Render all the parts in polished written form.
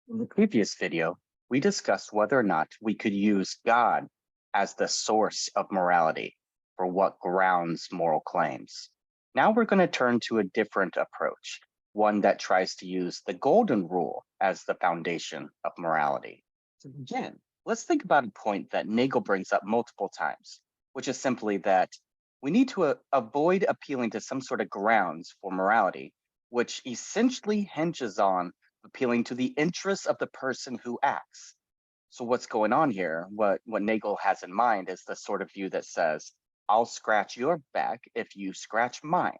In the previous video, we discussed whether or not we could use God as the source of morality for what grounds moral claims. Now we're going to turn to a different approach, one that tries to use the golden rule as the foundation of morality. To begin, let's think about a point that Nagel brings up multiple times, which is simply that we need to avoid appealing to some sort of grounds for morality, which essentially hinges on appealing to the interests of the person who acts. So what's going on here, what Nagel has in mind is the sort of view that says, I'll scratch your back if you scratch mine.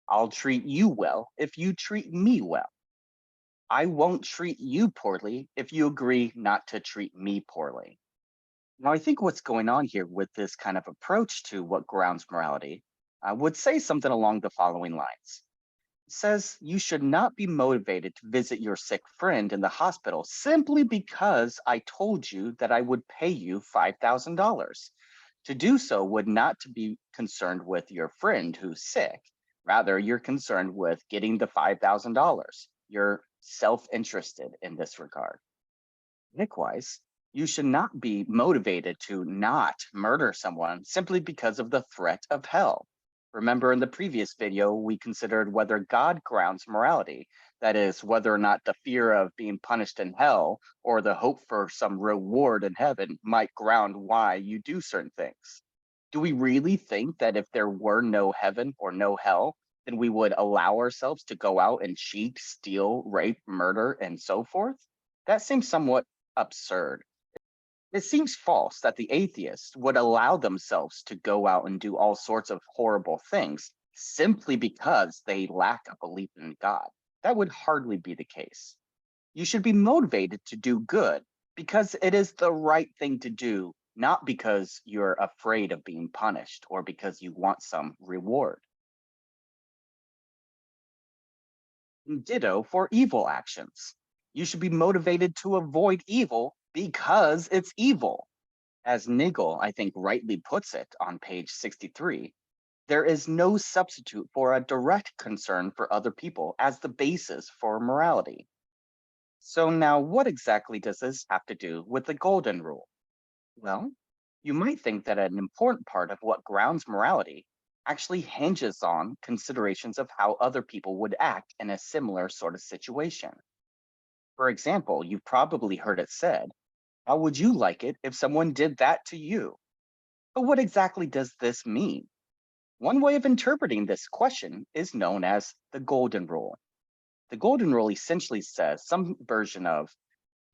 I'll treat you well if you treat me well. I won't treat you poorly if you agree not to treat me poorly. Now, I think what's going on here with this kind of approach to what grounds morality would say something along the following lines. Says you should not be motivated to visit your sick friend in the hospital simply because I told you that I would pay you $5,000. To do so would not to be concerned with your friend who's sick. Rather, you're concerned with getting the $5,000. You're self-interested in this regard. Likewise, you should not be motivated to not murder someone simply because of the threat of hell. Remember in the previous video, we considered whether God grounds morality. That is, whether or not the fear of being punished in hell or the hope for some reward in heaven might ground why you do certain things. Do we really think that if there were no heaven or no hell, then we would allow ourselves to go out and cheat, steal, rape, murder, and so forth? That seems somewhat absurd. It seems false that the atheists would allow themselves to go out and do all sorts of horrible things simply because they lack a belief in God. That would hardly be the case. You should be motivated to do good because it is the right thing to do, not because you're afraid of being punished or because you want some reward. And ditto for evil actions. You should be motivated to avoid evil because it's evil. As Nagel, I think, rightly puts it on page 63, there is no substitute for a direct concern for other people as the basis for morality. So now what exactly does this have to do with the golden rule? Well, you might think that an important part of what grounds morality actually hinges on considerations of how other people would act in a similar sort of situation. For example, you've probably heard it said, how would you like it if someone did that to you? But what exactly does this mean? One way of interpreting this question is known as the golden rule. The golden rule essentially says some version of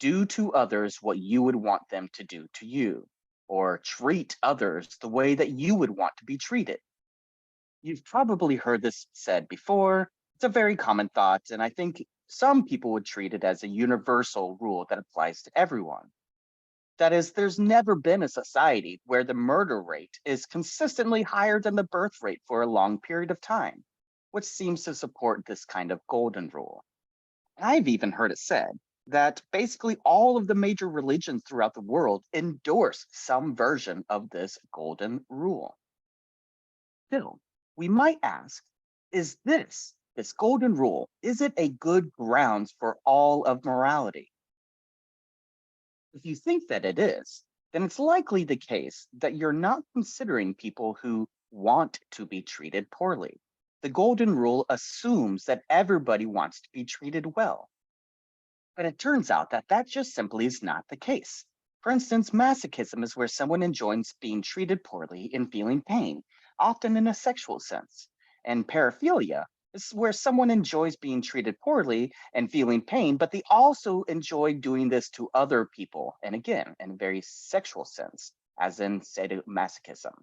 do to others what you would want them to do to you, or treat others the way that you would want to be treated. You've probably heard this said before. It's a very common thought, and I think some people would treat it as a universal rule that applies to everyone. That is, there's never been a society where the murder rate is consistently higher than the birth rate for a long period of time, which seems to support this kind of golden rule. I've even heard it said that basically all of the major religions throughout the world endorse some version of this golden rule. Still, we might ask, is this golden rule, is it a good grounds for all of morality? If you think that it is, then it's likely the case that you're not considering people who want to be treated poorly. The golden rule assumes that everybody wants to be treated well. But it turns out that that just simply is not the case. For instance, masochism is where someone enjoys being treated poorly and feeling pain, often in a sexual sense. And paraphilia is where someone enjoys being treated poorly and feeling pain, but they also enjoy doing this to other people, and again, in a very sexual sense, as in sadomasochism.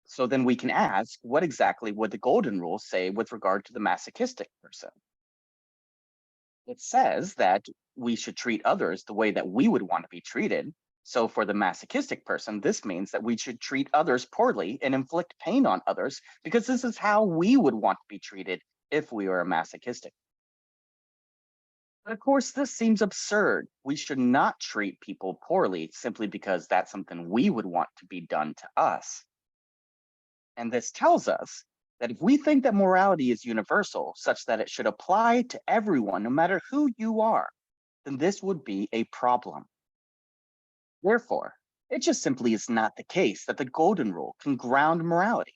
So then we can ask, what exactly would the golden rule say with regard to the masochistic person? It says that we should treat others the way that we would want to be treated. So for the masochistic person, this means that we should treat others poorly and inflict pain on others because this is how we would want to be treated if we were a masochistic. But of course, this seems absurd. We should not treat people poorly simply because that's something we would want to be done to us. And this tells us that if we think that morality is universal, such that it should apply to everyone, no matter who you are, then this would be a problem. Therefore, it just simply is not the case that the golden rule can ground morality.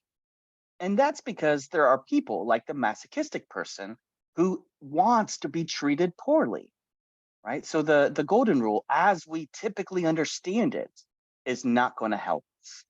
And that's because there are people like the masochistic person who wants to be treated poorly, right? So the golden rule, as we typically understand it, is not going to help us.